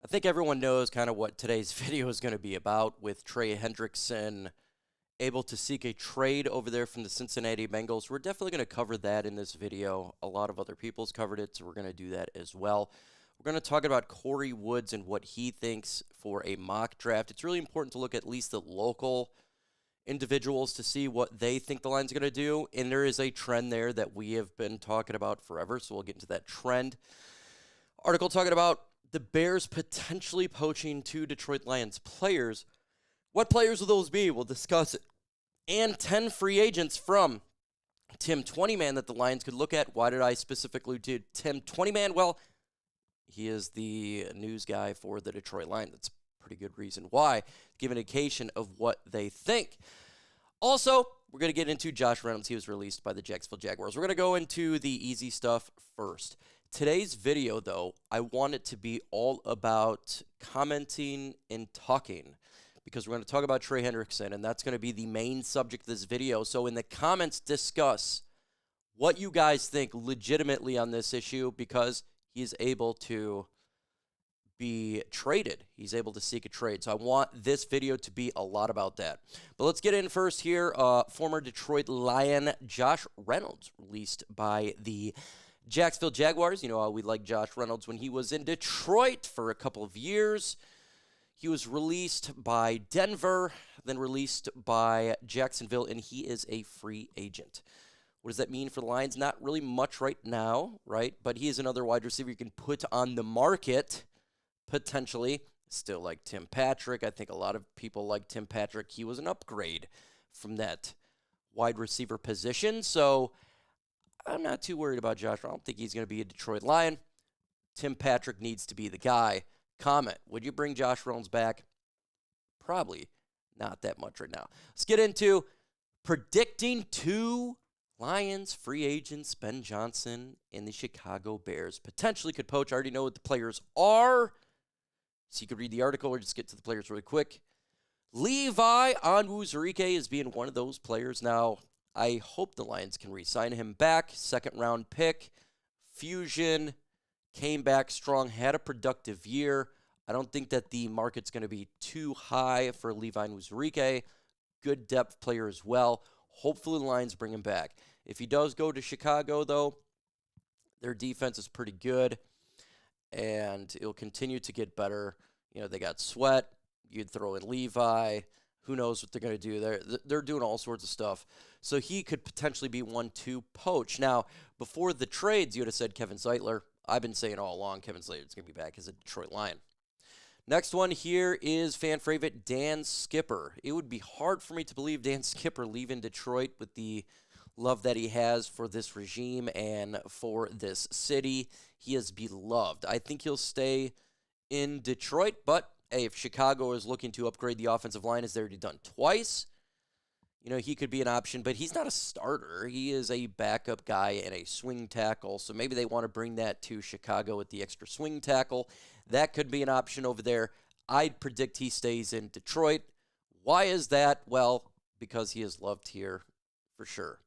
think everyone knows kind of what today's video is going to be about, with Trey Hendrickson able to seek a trade over there from the Cincinnati Bengals. We're definitely going to cover that in this video. A lot of other people's covered it, so we're going to do that as well. We're going to talk about Corey Woods and what he thinks for a mock draft. It's really important to look at least the local individuals to see what they think the line's going to do, and there is a trend there that we have been talking about forever, so we'll get into that trend. Article talking about the Bears potentially poaching two Detroit Lions players. What players will those be? We'll discuss it. And 10 free agents from Tim Twentyman that the Lions could look at. Why did I specifically do Tim Twentyman? Well, he is the news guy for the Detroit Lions. That's a pretty good reason why. Give an indication of what they think. Also, we're going to get into Josh Reynolds. He was released by the Jacksonville Jaguars. We're going to go into the easy stuff first. Today's video, though, I want it to be all about commenting and talking, because we're going to talk about Trey Hendrickson, and that's going to be the main subject of this video. So in the comments, discuss what you guys think legitimately on this issue, because he's able to be traded. He's able to seek a trade. So I want this video to be a lot about that. But let's get in first here. Former Detroit Lion Josh Reynolds, released by the Jacksonville Jaguars. You know how we like Josh Reynolds when he was in Detroit for a couple of years. He was released by Denver, then released by Jacksonville, and he is a free agent. What does that mean for the Lions? Not really much right now, right? But he is another wide receiver you can put on the market, potentially. Still like Tim Patrick. I think a lot of people like Tim Patrick. He was an upgrade from that wide receiver position. So I'm not too worried about Josh. I don't think he's going to be a Detroit Lion. Tim Patrick needs to be the guy. Comment, would you bring Josh Reynolds back? Probably not that much right now. Let's get into predicting two Lions free agents. Ben Johnson and the Chicago Bears potentially could poach. I already know what the players are, so you could read the article or just get to the players really quick. Levi Onwuzurike is being one of those players. Now, I hope the Lions can re-sign him back. Second-round pick, fusion, came back strong, had a productive year. I don't think that the market's going to be too high for Levi Onwuzurike. Good depth player as well. Hopefully the Lions bring him back. If he does go to Chicago, though, their defense is pretty good, and it'll continue to get better. You know, they got Sweat. You'd throw in Levi. Who knows what they're going to do? They're doing all sorts of stuff. So he could potentially be one to poach. Now, before the trades, you would have said Kevin Zeitler. I've been saying all along Kevin Zeitler's going to be back as a Detroit Lion. Next one here is fan favorite Dan Skipper. It would be hard for me to believe Dan Skipper leaving Detroit with the love that he has for this regime and for this city. He is beloved. I think he'll stay in Detroit, but hey, if Chicago is looking to upgrade the offensive line, as they've already done twice, you know, he could be an option, but he's not a starter. He is a backup guy and a swing tackle, so maybe they want to bring that to Chicago with the extra swing tackle. That could be an option over there. I'd predict he stays in Detroit. Why is that? Well, because he is loved here for sure.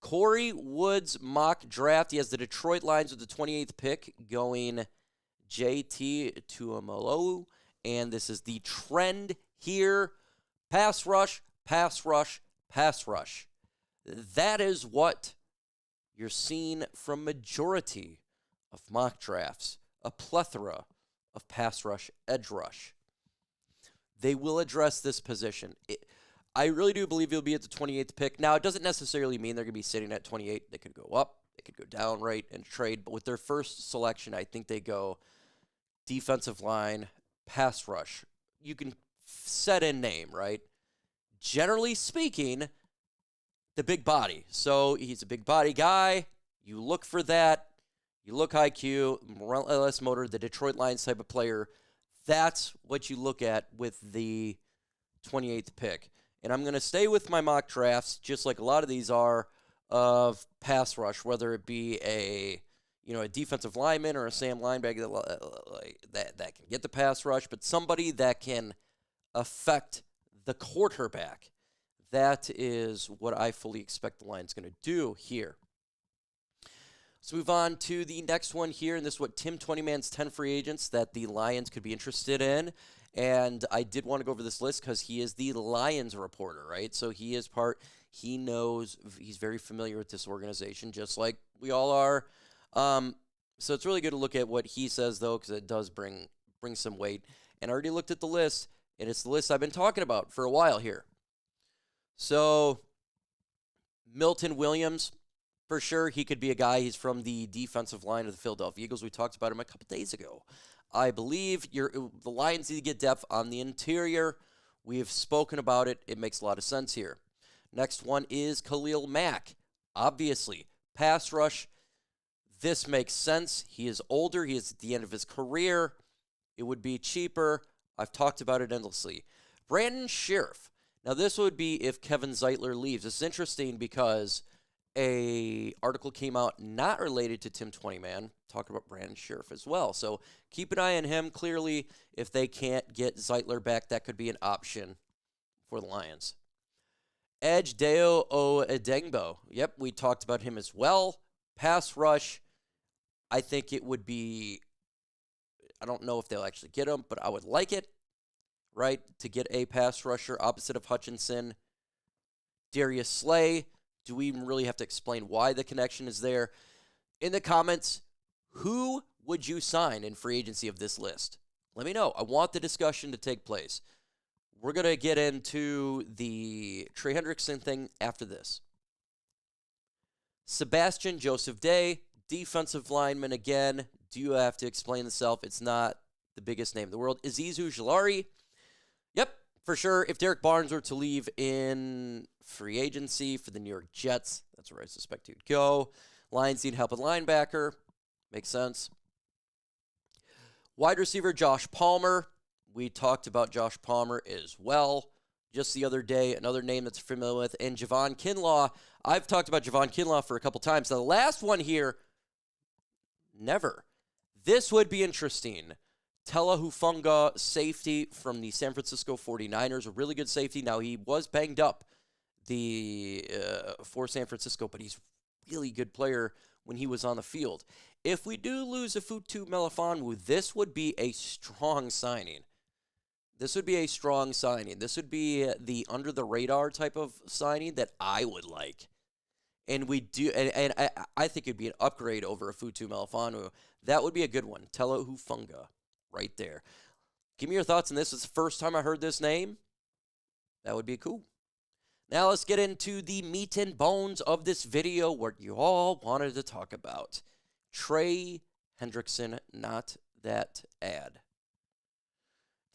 Corey Woods mock draft. He has the Detroit Lions with the 28th pick going JT Tuimoloau, and this is the trend here. Pass rush, pass rush, pass rush. That is what you're seeing from majority of mock drafts. A plethora of pass rush, edge rush. They will address this position. I really do believe he'll be at the 28th pick. Now, it doesn't necessarily mean they're going to be sitting at 28. They could go up. They could go down, right, and trade. But with their first selection, I think they go defensive line, pass rush. You can set in name, right? Generally speaking, the big body. So he's a big body guy. You look for that. You look IQ, relentless motor, the Detroit Lions type of player. That's what you look at with the 28th pick. And I'm going to stay with my mock drafts, just like a lot of these are, of pass rush, whether it be a defensive lineman or a Sam linebacker that can get the pass rush, but somebody that can affect the quarterback. That is what I fully expect the Lions going to do here. Let's move on to the next one here, and this is what Tim Twentyman's 10 free agents that the Lions could be interested in. And I did want to go over this list because he is the Lions reporter, right? So he knows, he's very familiar with this organization, just like we all are. So it's really good to look at what he says, though, because it does bring some weight. And I already looked at the list, and it's the list I've been talking about for a while here. So Milton Williams, for sure, he could be a guy. He's from the defensive line of the Philadelphia Eagles. We talked about him a couple days ago. I believe the Lions need to get depth on the interior. We've spoken about it. It makes a lot of sense here. Next one is Khalil Mack. Obviously, pass rush. This makes sense. He is older. He is at the end of his career. It would be cheaper. I've talked about it endlessly. Brandon Scherff. Now, this would be if Kevin Zeitler leaves. It's interesting because an article came out not related to Tim Twentyman, talking about Brandon Scherff as well. So keep an eye on him. Clearly, if they can't get Zeitler back, that could be an option for the Lions. Edge Dayo Odeyingbo. Yep, we talked about him as well. Pass rush. I think it would be, I don't know if they'll actually get him, but I would like it, right, to get a pass rusher opposite of Hutchinson. Darius Slay. Do we even really have to explain why the connection is there? In the comments, who would you sign in free agency of this list? Let me know. I want the discussion to take place. We're going to get into the Trey Hendrickson thing after this. Sebastian Joseph-Day, defensive lineman again. Do you have to explain itself? It's not the biggest name in the world. Azeez Ojulari. Yep, for sure. If Derek Barnes were to leave in free agency for the New York Jets, that's where I suspect he would go. Lions need help at linebacker. Makes sense. Wide receiver Josh Palmer. We talked about Josh Palmer as well just the other day. Another name that's familiar with. And Javon Kinlaw. I've talked about Javon Kinlaw for a couple times. Now, the last one here, never. This would be interesting. Talanoa Hufanga, safety from the San Francisco 49ers, a really good safety. Now, he was banged up for San Francisco, but he's a really good player when he was on the field. If we do lose Afutu Melifonwu, this would be a strong signing. This would be a strong signing. This would be the under-the-radar type of signing that I would like. And we do, and I think it'd be an upgrade over Afutu Melifonwu. That would be a good one. Talanoa Hufanga, right there. Give me your thoughts on this. It's the first time I heard this name. That would be cool. Now let's get into the meat and bones of this video, what you all wanted to talk about. Trey Hendrickson, not that ad.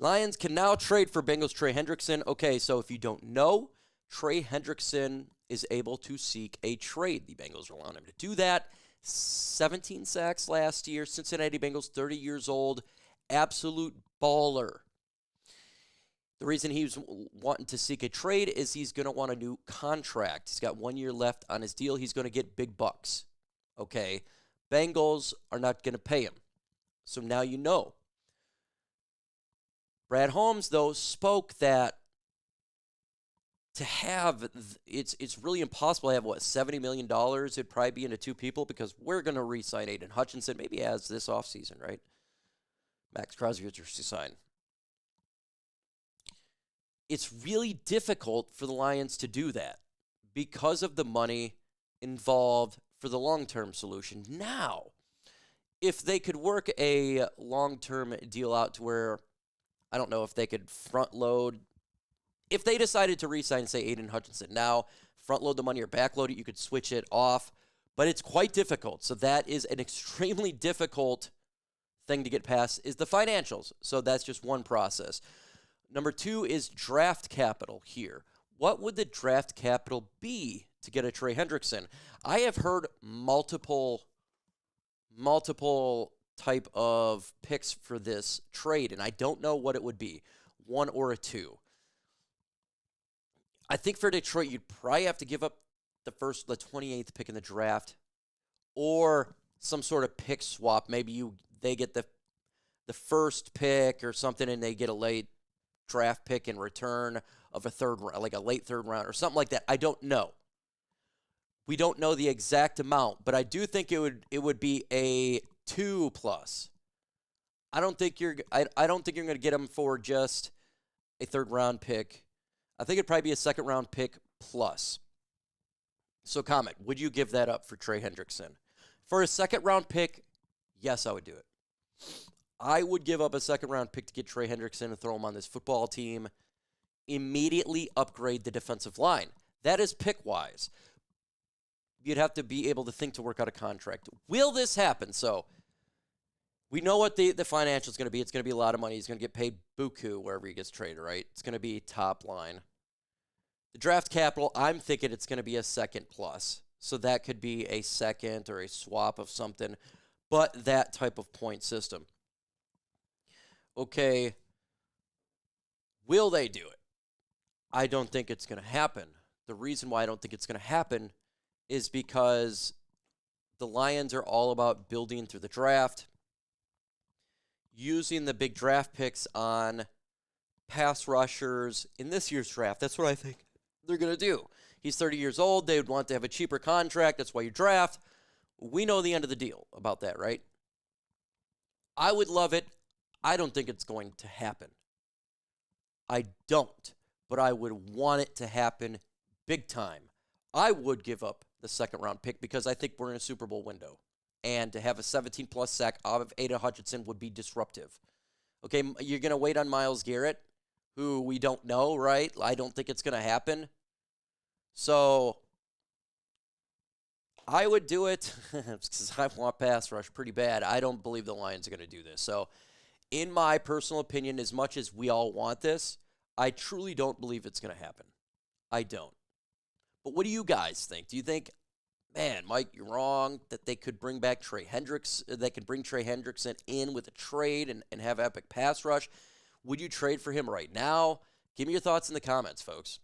Lions can now trade for Bengals Trey Hendrickson. Okay, so if you don't know, Trey Hendrickson is able to seek a trade. The Bengals are allowing him to do that. 17 sacks last year. Cincinnati Bengals, 30 years old. Absolute baller. The reason he's wanting to seek a trade is he's going to want a new contract. He's got 1 year left on his deal. He's going to get big bucks. Okay? Bengals are not going to pay him. So now you know. Brad Holmes, though, spoke that to have, it's really impossible to have, $70 million? It'd probably be into two people because we're going to re-sign Aiden Hutchinson, maybe as this offseason, right? Max Crosby gets re-signed. It's really difficult for the Lions to do that because of the money involved for the long-term solution. Now, if they could work a long-term deal out to where, I don't know if they could front load, if they decided to re-sign, say, Aiden Hutchinson, now front load the money or back load it, you could switch it off, but it's quite difficult. So that is an extremely difficult thing to get past is the financials. So that's just one process. Number two is draft capital here. What would the draft capital be to get a Trey Hendrickson? I have heard multiple type of picks for this trade, and I don't know what it would be, one or a two. I think for Detroit, you'd probably have to give up the 28th pick in the draft, or some sort of pick swap. Maybe they get the first pick or something, and they get a late draft pick in return of a third round, like a late third round or something like that. I don't know. We don't know the exact amount, but I do think it would be a 2+. I don't think you're going to get him for just a 3rd round pick. I think it'd probably be a 2nd round pick plus. So comment, would you give that up for Trey Hendrickson? For a 2nd round pick, yes, I would do it. I would give up a 2nd round pick to get Trey Hendrickson and throw him on this football team. Immediately upgrade the defensive line. That is pick-wise. You'd have to be able to think to work out a contract. Will this happen? So we know what the financial is going to be. It's going to be a lot of money. He's going to get paid buku wherever he gets traded, right? It's going to be top line. The draft capital, I'm thinking it's going to be a 2nd+. So that could be a 2nd or a swap of something, but that type of point system. Okay, will they do it? I don't think it's going to happen. The reason why I don't think it's going to happen is because the Lions are all about building through the draft, using the big draft picks on pass rushers in this year's draft. That's what I think they're going to do. He's 30 years old. They would want to have a cheaper contract. That's why you draft. We know the end of the deal about that, right? I would love it. I don't think it's going to happen. I don't, but I would want it to happen big time. I would give up the 2nd round pick because I think we're in a Super Bowl window. And to have a 17+ sack out of Aidan Hutchinson would be disruptive. Okay, you're going to wait on Myles Garrett, who we don't know, right? I don't think it's going to happen. So I would do it because I want pass rush pretty bad. I don't believe the Lions are going to do this. So in my personal opinion, as much as we all want this, I truly don't believe it's going to happen. I don't. But what do you guys think? Do you think, man, Mike, you're wrong, that they could bring back Trey Hendrickson, they could bring Trey Hendrickson in with a trade and have epic pass rush? Would you trade for him right now? Give me your thoughts in the comments, folks.